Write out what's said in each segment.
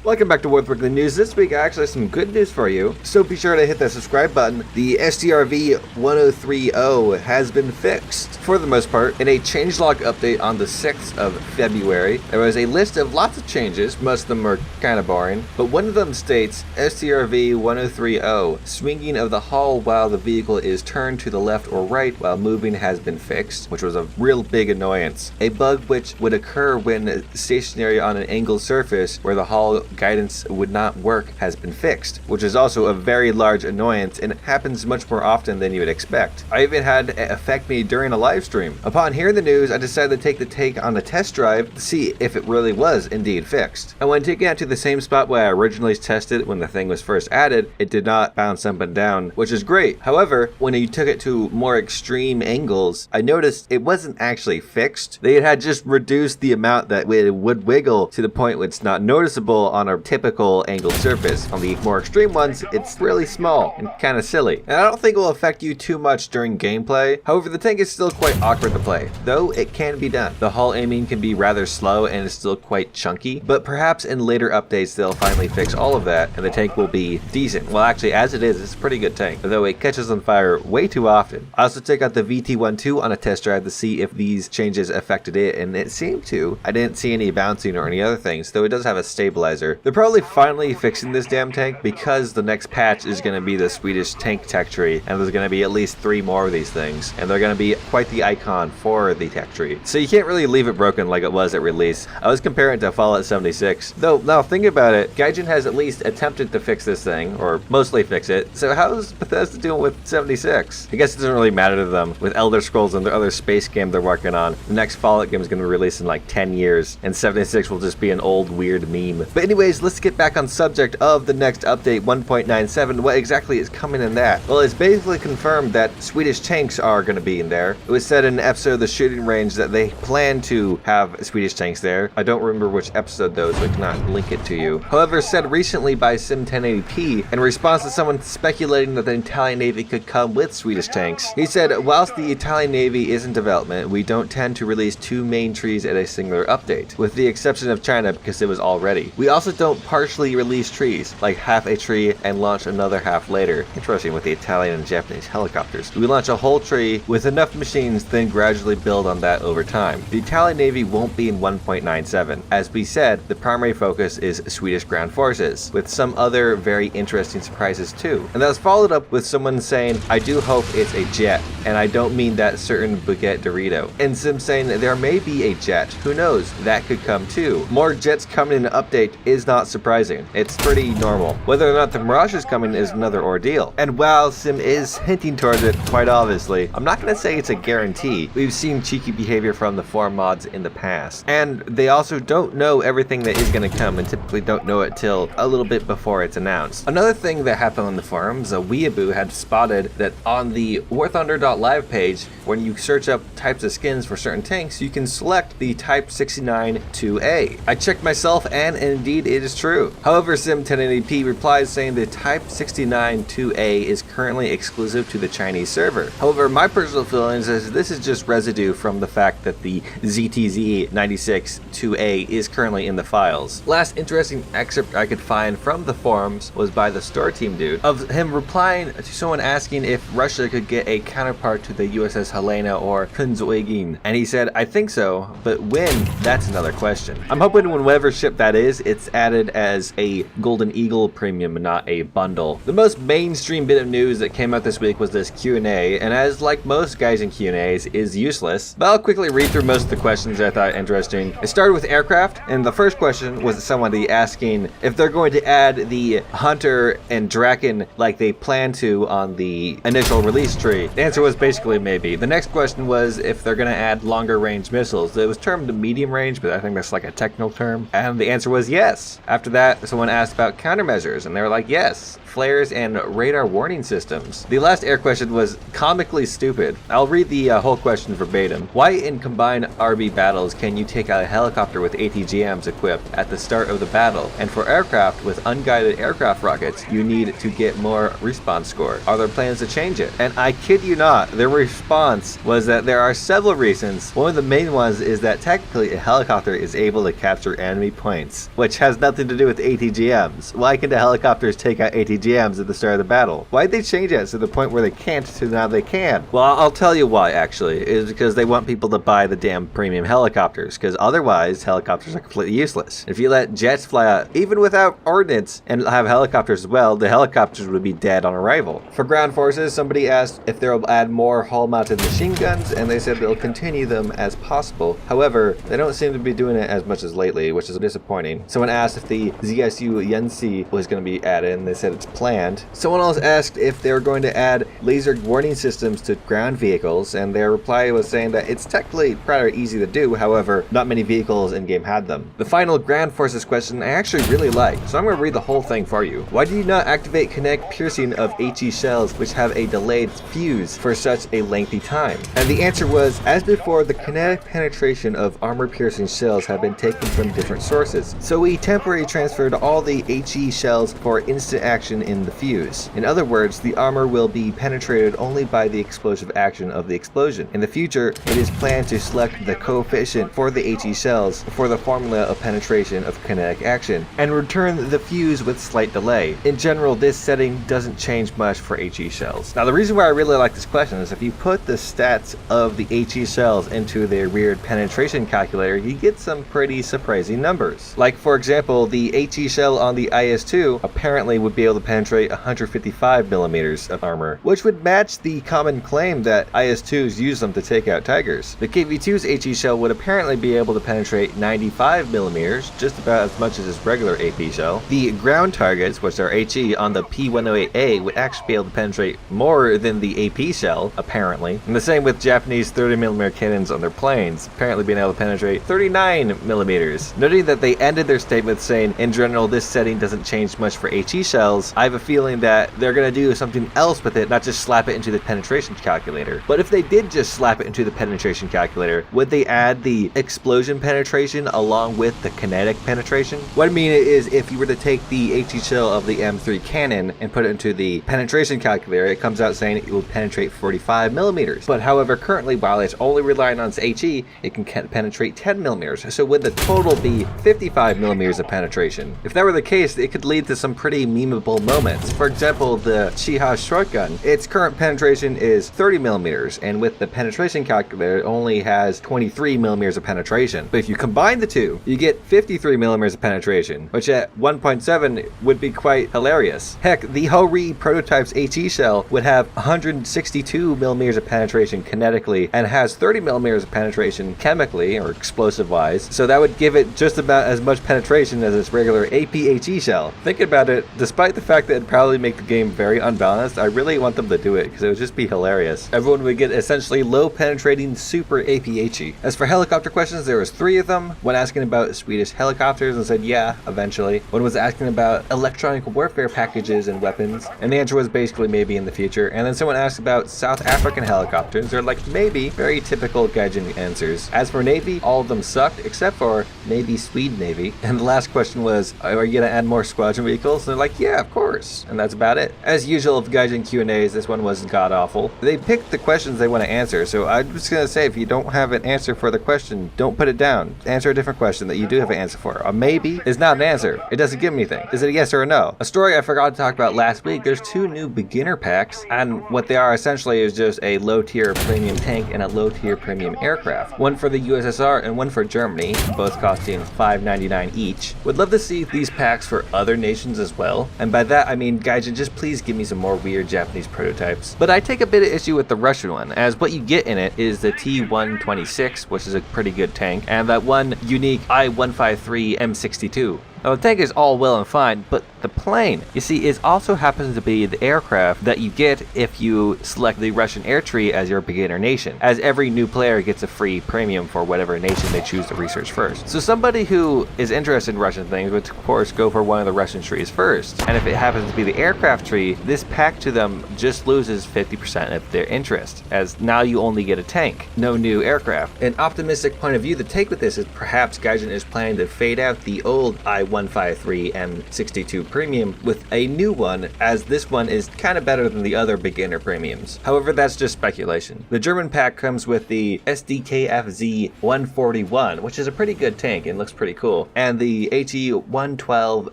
Welcome back to Worth Weekly News. This week I actually have some good news for you, so be sure to hit that subscribe button. The Strv 1030 has been fixed for the most part. In a changelog update on the 6th of February, there was a list of lots of changes. Most of them are kind of boring, but one of them states Strv 1030 swinging of the hull while the vehicle is turned to the left or right while moving has been fixed, which was a real big annoyance. A bug which would occur when stationary on an angled surface where the hull guidance would not work has been fixed, which is also a very large annoyance and it happens much more often than you would expect. I even had it affect me during a live stream. Upon hearing the news, I decided to take the tank on a test drive to see if it really was indeed fixed. And when taking it to the same spot where I originally tested it when the thing was first added, it did not bounce up and down, which is great. However, when you took it to more extreme angles, I noticed it wasn't actually fixed. They had just reduced the amount that it would wiggle to the point where it's not noticeable on a typical angled surface. On the more extreme ones, it's really small and kind of silly. And I don't think it will affect you too much during gameplay. However, the tank is still quite awkward to play, though it can be done. The hull aiming can be rather slow and is still quite chunky, but perhaps in later updates they'll finally fix all of that and the tank will be decent. Well, actually, as it is, it's a pretty good tank, though it catches on fire way too often. I also took out the VT12 on a test drive to see if these changes affected it, and it seemed to. I didn't see any bouncing or any other things, though it does have a stabilizer. They're probably finally fixing this damn tank because the next patch is going to be the Swedish tank tech tree, and there's going to be at least 3 more of these things, and they're going to be quite the icon for the tech tree. So you can't really leave it broken like it was at release. I was comparing it to Fallout 76, though now thinking about it, Gaijin has at least attempted to fix this thing, or mostly fix it. So how's Bethesda doing with 76? I guess it doesn't really matter to them. With Elder Scrolls and the other space game they're working on, the next Fallout game is going to be released in like 10 years, and 76 will just be an old weird meme. But anyways, let's get back on subject of the next update 1.97. What exactly is coming in that? Well, it's basically confirmed that Swedish tanks are going to be in there. It was said in an episode of the shooting range that they plan to have Swedish tanks there. I don't remember which episode though, so I cannot link it to you. However, said recently by Sim 1080p in response to someone speculating that the Italian Navy could come with Swedish tanks. He said, whilst the Italian Navy is in development, we don't tend to release 2 main trees at a singular update, with the exception of China because it was all ready. We also don't partially release trees, like half a tree and launch another half later. Interesting with the Italian and Japanese helicopters. We launch a whole tree with enough machines, then gradually build on that over time. The Italian Navy won't be in 1.97. As we said, the primary focus is Swedish ground forces, with some other very interesting surprises too. And that was followed up with someone saying, I do hope it's a jet, and I don't mean that certain baguette Dorito. And Sim saying that there may be a jet. Who knows? That could come too. More jets coming in an update is not surprising. It's pretty normal. Whether or not the Mirage is coming is another ordeal. And while Sim is hinting towards it, quite obviously, I'm not going to say it's a guarantee. We've seen cheeky behavior from the forum mods in the past. And they also don't know everything that is going to come and typically don't know it till a little bit before it's announced. Another thing that happened on the forums, a weeaboo had spotted that on the warthunder.live page, when you search up types of skins for certain tanks, you can select the Type 69 2A. I checked myself and indeed it is true. However, Sim 1080p replies saying the Type 69 2A is currently exclusive to the Chinese server. However, my personal feelings is this is just residue from the fact that the ZTZ 96 2A is currently in the files. Last interesting excerpt I could find from the forums was by the store team dude, of him replying to someone asking if Russia could get a counterpart to the USS Helena or Kunzeugen, and he said, I think so, but when, that's another question. I'm hoping when whatever ship that is, it's added as a Golden Eagle premium and not a bundle. The most mainstream bit of news that came out this week was this Q&A, and as like most guys in Q&As, is useless, but I'll quickly read through most of the questions I thought interesting. It started with aircraft, and the first question was somebody asking if they're going to add the Hunter and Draken like they plan to on the initial release tree. The answer was basically maybe. The next question was if they're going to add longer range missiles. It was termed medium range, but I think that's like a technical term, and the answer was yes. After that, someone asked about countermeasures, and they were like, yes. Flares and radar warning systems. The last air question was comically stupid. I'll read the whole question verbatim. Why in combined RB battles can you take out a helicopter with ATGMs equipped at the start of the battle, and for aircraft with unguided aircraft rockets, you need to get more respawn score? Are there plans to change it? And I kid you not, their response was that there are several reasons. One of the main ones is that technically a helicopter is able to capture enemy points, which has has nothing to do with ATGMs. Why can the helicopters take out ATGMs at the start of the battle? Why'd they change it to the point where they can't to now they can? Well, I'll tell you why, actually. Is because they want people to buy the damn premium helicopters, because otherwise helicopters are completely useless. If you let jets fly out, even without ordnance, and have helicopters as well, the helicopters would be dead on arrival. For ground forces, somebody asked if they'll add more hull-mounted machine guns, and they said they'll continue them as possible. However, they don't seem to be doing it as much as lately, which is disappointing. Someone asked if the ZSU Yensi was going to be added, and they said it's planned. Someone else asked if they were going to add laser warning systems to ground vehicles, and their reply was saying that it's technically rather easy to do, however, not many vehicles in-game had them. The final ground forces question I actually really like, so I'm going to read the whole thing for you. Why do you not activate kinetic piercing of HE shells which have a delayed fuse for such a lengthy time? And the answer was, as before, the kinetic penetration of armor-piercing shells have been taken from different sources, so we temporarily transferred all the HE shells for instant action in the fuse. In other words, the armor will be penetrated only by the explosive action of the explosion. In the future, it is planned to select the coefficient for the HE shells for the formula of penetration of kinetic action, and return the fuse with slight delay. In general, this setting doesn't change much for HE shells. Now, the reason why I really like this question is if you put the stats of the HE shells into their weird penetration calculator, you get some pretty surprising numbers. Like, for example, the HE shell on the IS-2 apparently would be able to penetrate 155 millimeters of armor, which would match the common claim that IS-2s use them to take out Tigers. The KV-2's HE shell would apparently be able to penetrate 95 millimeters, just about as much as its regular AP shell. The ground targets, which are HE on the P108A, would actually be able to penetrate more than the AP shell, apparently. And the same with Japanese 30mm cannons on their planes, apparently being able to penetrate 39 millimeters. Noting that they ended their statement saying, in general, this setting doesn't change much for HE shells, I have a feeling that they're going to do something else with it, not just slap it into the penetration calculator. But if they did just slap it into the penetration calculator, would they add the explosion penetration along with the kinetic penetration? What I mean is, if you were to take the HE shell of the M3 cannon and put it into the penetration calculator, it comes out saying it will penetrate 45 millimeters. But however, currently, while it's only relying on its HE, it can penetrate 10 millimeters. So would the total be 55 millimeters of penetration? If that were the case, it could lead to some pretty memeable moments. For example, the Chiha shotgun, its current penetration is 30 millimeters, and with the penetration calculator, it only has 23 millimeters of penetration. But if you combine the two, you get 53 millimeters of penetration, which at 1.7 would be quite hilarious. Heck, the Ho-Ri prototype's HE shell would have 162 millimeters of penetration kinetically and has 30 millimeters of penetration chemically or explosive wise, so that would give it just about as much penetration as its regular APHE shell. Thinking about it, despite the fact that it'd probably make the game very unbalanced, I really want them to do it because it would just be hilarious. Everyone would get essentially low penetrating super APHE. As for helicopter questions, there was 3 of them. One asking about Swedish helicopters and said yeah, eventually. One was asking about electronic warfare packages and weapons, and the answer was basically maybe in the future. And then someone asked about South African helicopters. They're like maybe, very typical Gaijin answers. As for Navy, all of them sucked except for maybe Swede Navy. And the last question was, are you gonna add more squadron vehicles? And they're like, yeah, of course. And that's about it. As usual with Gaijin Q&As, this one was god awful. They picked the questions they want to answer, so I'm just gonna say, if you don't have an answer for the question, don't put it down. Answer a different question that you do have an answer for. A maybe is not an answer. It doesn't give anything. Is it a yes or a no? A story I forgot to talk about last week, there's 2 new beginner packs, and what they are essentially is just a low tier premium tank and a low tier premium aircraft. One for the USSR and one for Germany, both costing $5.99 each. Would love to see these packs for other nations as well, and by that I mean, Gaijin, just please give me some more weird Japanese prototypes. But I take a bit of issue with the Russian one, as what you get in it is the T-126, which is a pretty good tank, and that one unique I-153 M62. Now, the tank is all well and fine, but the plane, you see, it also happens to be the aircraft that you get if you select the Russian air tree as your beginner nation, as every new player gets a free premium for whatever nation they choose to research first. So somebody who is interested in Russian things would, of course, go for one of the Russian trees first, and if it happens to be the aircraft tree, this pack to them just loses 50% of their interest, as now you only get a tank, no new aircraft. An optimistic point of view to take with this is perhaps Gaijin is planning to fade out the old I-153 153 M62 Premium with a new one, as this one is kind of better than the other beginner premiums. However, that's just speculation. The German pack comes with the SDKFZ 141, which is a pretty good tank and looks pretty cool, and the HE 112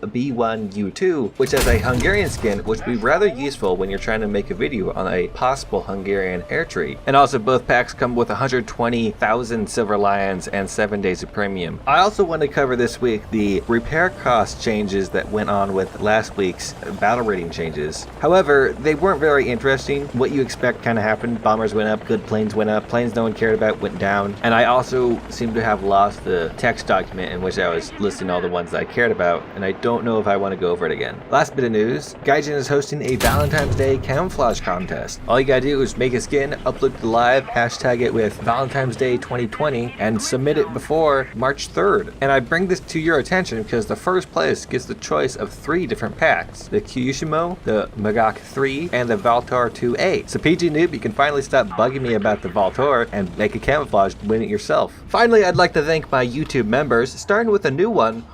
B1U2, which has a Hungarian skin, which would be rather useful when you're trying to make a video on a possible Hungarian air tree. And also both packs come with 120,000 Silver Lions and 7 days of premium. I also want to cover this week the repair cost changes that went on with last week's battle rating changes. However, they weren't very interesting. What you expect kind of happened. Bombers went up, good planes went up, planes no one cared about went down, and I also seem to have lost the text document in which I was listing all the ones that I cared about, and I don't know if I want to go over it again. Last bit of news, Gaijin is hosting a Valentine's Day camouflage contest. All you gotta do is make a skin, upload to live, hashtag it with Valentine's Day 2020, and submit it before March 3rd. And I bring this to your attention because the first place gets the choice of 3 different packs: the Kyushimo, the Magak 3, and the Valtor 2A. So PG Noob, you can finally stop bugging me about the Valtor and make a camouflage to win it yourself. Finally, I'd like to thank my YouTube members, starting with a new one,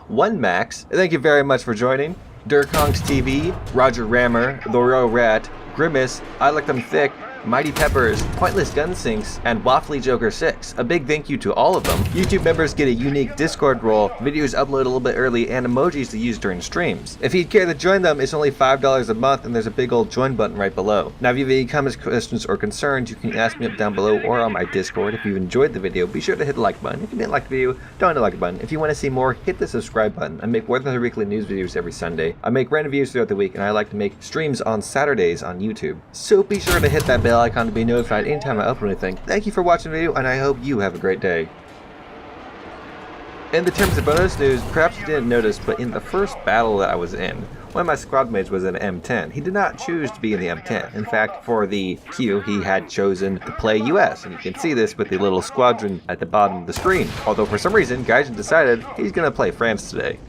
Max. Thank you very much for joining. Durkongs TV, Roger Rammer, The Royal Rat, Grimace, I Like Them Thick, Mighty Peppers, Pointless Gunsinks, and Waffly Joker 6. A big thank you to all of them. YouTube members get a unique Discord role, videos upload a little bit early, and emojis to use during streams. If you'd care to join them, it's only $5 a month, and there's a big old join button right below. Now, if you have any comments, questions, or concerns, you can ask me up down below or on my Discord. If you enjoyed the video, be sure to hit the like button. If you didn't like the video, don't hit the like button. If you want to see more, hit the subscribe button. I make more than weekly news videos every Sunday. I make random videos throughout the week, and I like to make streams on Saturdays on YouTube. So be sure to hit that bell icon to be notified anytime I upload anything. Thank you for watching the video, and I hope you have a great day. In the terms of bonus news, perhaps you didn't notice, but in the first battle that I was in, one of my squad mates was an M10. He did not choose to be in the M10. In fact, for the queue, he had chosen to play US, and you can see this with the little squadron at the bottom of the screen. Although for some reason, Gaijin decided he's going to play France today.